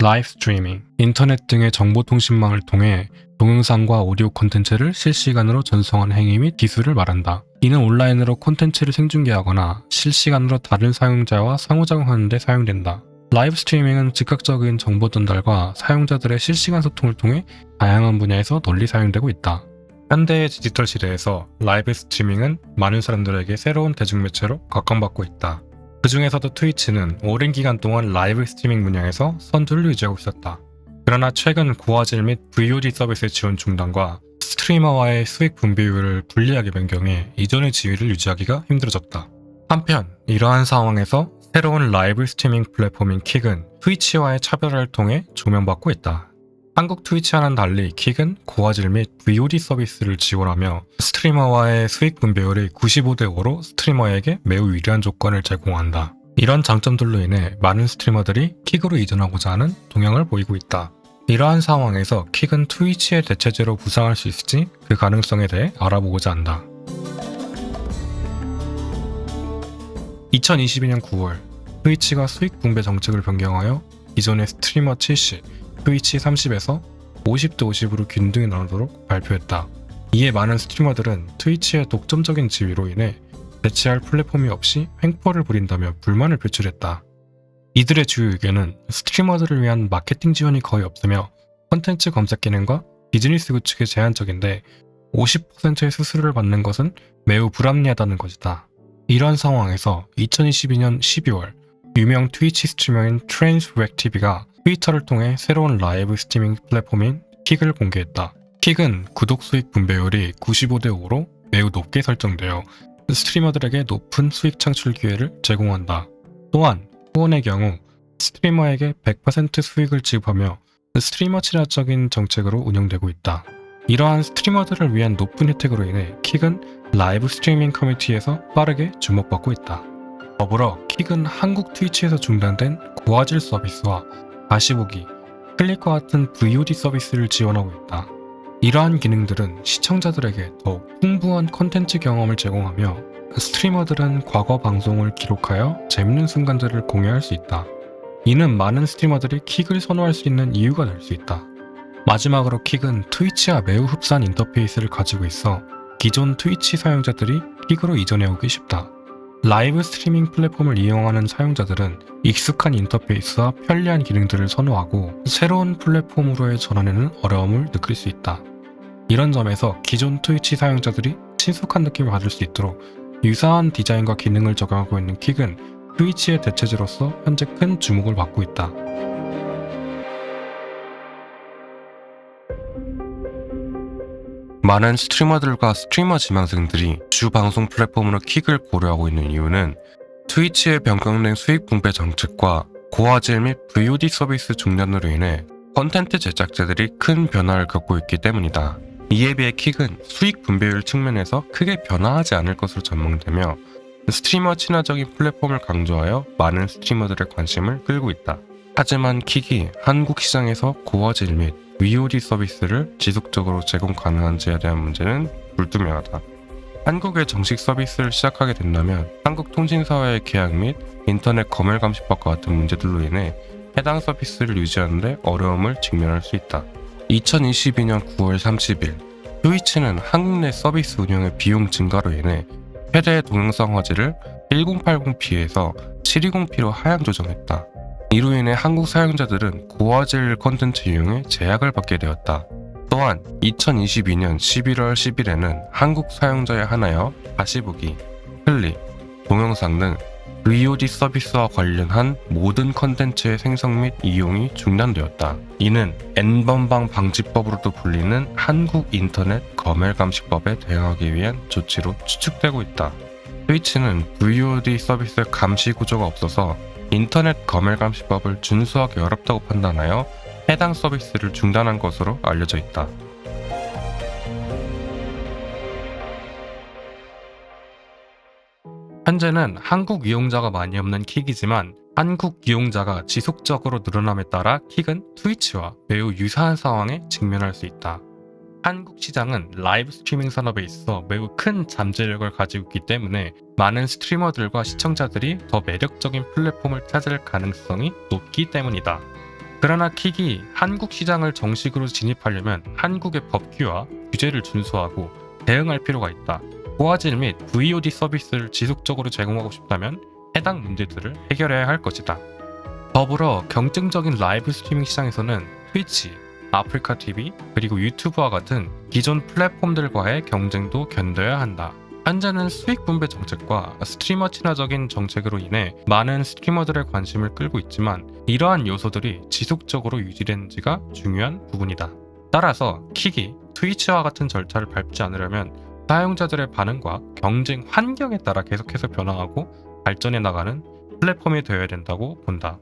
라이브 스트리밍, 인터넷 등의 정보통신망을 통해 동영상과 오디오 콘텐츠를 실시간으로 전송하는 행위 및 기술을 말한다. 이는 온라인으로 콘텐츠를 생중계하거나 실시간으로 다른 사용자와 상호작용하는 데 사용된다. 라이브 스트리밍은 즉각적인 정보 전달과 사용자들의 실시간 소통을 통해 다양한 분야에서 널리 사용되고 있다. 현대의 디지털 시대에서 라이브 스트리밍은 많은 사람들에게 새로운 대중매체로 각광받고 있다. 그 중에서도 트위치는 오랜 기간 동안 라이브 스트리밍 분야에서 선두를 유지하고 있었다. 그러나 최근 고화질 및 VOD 서비스 지원 중단과 스트리머와의 수익 분배율을 불리하게 변경해 이전의 지위를 유지하기가 힘들어졌다. 한편 이러한 상황에서 새로운 라이브 스트리밍 플랫폼인 킥은 트위치와의 차별화를 통해 조명받고 있다. 한국 트위치와는 달리 킥은 고화질 및 VOD 서비스를 지원하며 스트리머와의 수익 분배율이 95대5로 스트리머에게 매우 유리한 조건을 제공한다. 이런 장점들로 인해 많은 스트리머들이 킥으로 이전하고자 하는 동향을 보이고 있다. 이러한 상황에서 킥은 트위치의 대체제로 부상할 수 있을지 그 가능성에 대해 알아보고자 한다. 2022년 9월 트위치가 수익 분배 정책을 변경하여 기존의 스트리머 70, 트위치 30에서 50대 50으로 균등히 나누도록 발표했다. 이에 많은 스트리머들은 트위치의 독점적인 지위로 인해 대체할 플랫폼이 없이 횡포를 부린다며 불만을 표출했다. 이들의 주요 의견은 스트리머들을 위한 마케팅 지원이 거의 없으며 콘텐츠 검색 기능과 비즈니스 구축이 제한적인데 50%의 수수료를 받는 것은 매우 불합리하다는 것이다. 이런 상황에서 2022년 12월 유명 트위치 스트리머인 트랜스렉TV가 트위터를 통해 새로운 라이브 스트리밍 플랫폼인 킥을 공개했다. 킥은 구독 수익 분배율이 95대5로 매우 높게 설정되어 스트리머들에게 높은 수익 창출 기회를 제공한다. 또한 후원의 경우 스트리머에게 100% 수익을 지급하며 스트리머 친화적인 정책으로 운영되고 있다. 이러한 스트리머들을 위한 높은 혜택으로 인해 킥은 라이브 스트리밍 커뮤니티에서 빠르게 주목받고 있다. 더불어 킥은 한국 트위치에서 중단된 고화질 서비스와 다시 보기, 클릭과 같은 VOD 서비스를 지원하고 있다. 이러한 기능들은 시청자들에게 더욱 풍부한 콘텐츠 경험을 제공하며 스트리머들은 과거 방송을 기록하여 재밌는 순간들을 공유할 수 있다. 이는 많은 스트리머들이 킥을 선호할 수 있는 이유가 될 수 있다. 마지막으로 킥은 트위치와 매우 흡사한 인터페이스를 가지고 있어 기존 트위치 사용자들이 킥으로 이전해오기 쉽다. 라이브 스트리밍 플랫폼을 이용하는 사용자들은 익숙한 인터페이스와 편리한 기능들을 선호하고 새로운 플랫폼으로의 전환에는 어려움을 느낄 수 있다. 이런 점에서 기존 트위치 사용자들이 친숙한 느낌을 받을 수 있도록 유사한 디자인과 기능을 적용하고 있는 킥은 트위치의 대체제로서 현재 큰 주목을 받고 있다. 많은 스트리머들과 스트리머 지망생들이 주 방송 플랫폼으로 킥을 고려하고 있는 이유는 트위치의 변경된 수익 분배 정책과 고화질 및 VOD 서비스 중단으로 인해 콘텐츠 제작자들이 큰 변화를 겪고 있기 때문이다. 이에 비해 킥은 수익 분배율 측면에서 크게 변화하지 않을 것으로 전망되며 스트리머 친화적인 플랫폼을 강조하여 많은 스트리머들의 관심을 끌고 있다. 하지만 킥이 한국 시장에서 고화질 및 VOD 서비스를 지속적으로 제공 가능한지에 대한 문제는 불투명하다. 한국에 정식 서비스를 시작하게 된다면 한국통신사와의 계약 및 인터넷 검열 감시법과 같은 문제들로 인해 해당 서비스를 유지하는 데 어려움을 직면할 수 있다. 2022년 9월 30일 트위치는 한국 내 서비스 운영의 비용 증가로 인해 최대 동영상 화질을 1080p에서 720p로 하향 조정했다. 이로 인해 한국 사용자들은 고화질 콘텐츠 이용에 제약을 받게 되었다. 또한 2022년 11월 10일에는 한국 사용자에 한하여 다시 보기, 클릭, 동영상 등 VOD 서비스와 관련한 모든 콘텐츠의 생성 및 이용이 중단되었다. 이는 N번방 방지법으로도 불리는 한국 인터넷 검열감시법에 대응하기 위한 조치로 추측되고 있다. 트위치는 VOD 서비스 감시 구조가 없어서 인터넷 검열감시법을 준수하기 어렵다고 판단하여 해당 서비스를 중단한 것으로 알려져 있다. 현재는 한국 이용자가 많이 없는 킥이지만 한국 이용자가 지속적으로 늘어남에 따라 킥은 트위치와 매우 유사한 상황에 직면할 수 있다. 한국 시장은 라이브 스트리밍 산업에 있어 매우 큰 잠재력을 가지고 있기 때문에 많은 스트리머들과 시청자들이 더 매력적인 플랫폼을 찾을 가능성이 높기 때문이다. 그러나 킥이 한국 시장을 정식으로 진입하려면 한국의 법규와 규제를 준수하고 대응할 필요가 있다. 고화질 및 VOD 서비스를 지속적으로 제공하고 싶다면 해당 문제들을 해결해야 할 것이다. 더불어 경쟁적인 라이브 스트리밍 시장에서는 트위치, 아프리카 TV, 그리고 유튜브와 같은 기존 플랫폼들과의 경쟁도 견뎌야 한다. 현재는 수익 분배 정책과 스트리머 친화적인 정책으로 인해 많은 스트리머들의 관심을 끌고 있지만 이러한 요소들이 지속적으로 유지되는지가 중요한 부분이다. 따라서 킥이 트위치와 같은 절차를 밟지 않으려면 사용자들의 반응과 경쟁 환경에 따라 계속해서 변화하고 발전해 나가는 플랫폼이 되어야 된다고 본다.